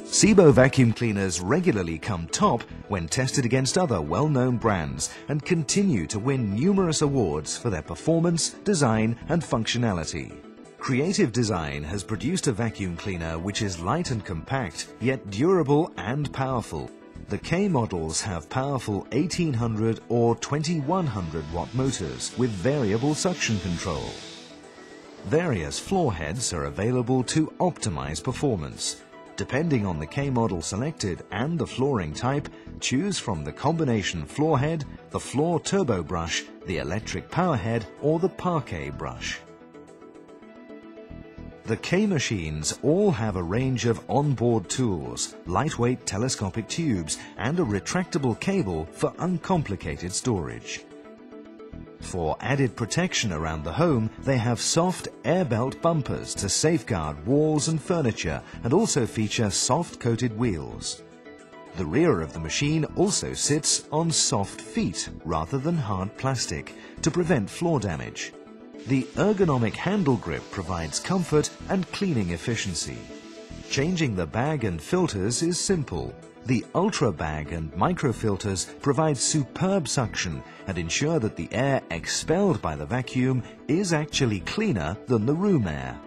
Sebo vacuum cleaners regularly come top when tested against other well-known brands and continue to win numerous awards for their performance, design and functionality. Creative Design has produced a vacuum cleaner which is light and compact, yet durable and powerful. The K models have powerful 1800 or 2100 watt motors with variable suction control. Various floor heads are available to optimize performance. Depending on the K model selected and the flooring type, choose from the combination floor head, the floor turbo brush, the electric power head or the parquet brush. The K machines all have a range of onboard tools, lightweight telescopic tubes and a retractable cable for uncomplicated storage. For added protection around the home, they have soft air belt bumpers to safeguard walls and furniture and also feature soft-coated wheels. The rear of the machine also sits on soft feet rather than hard plastic to prevent floor damage. The ergonomic handle grip provides comfort and cleaning efficiency. Changing the bag and filters is simple. The Ultra Bag and microfilters provide superb suction and ensure that the air expelled by the vacuum is actually cleaner than the room air.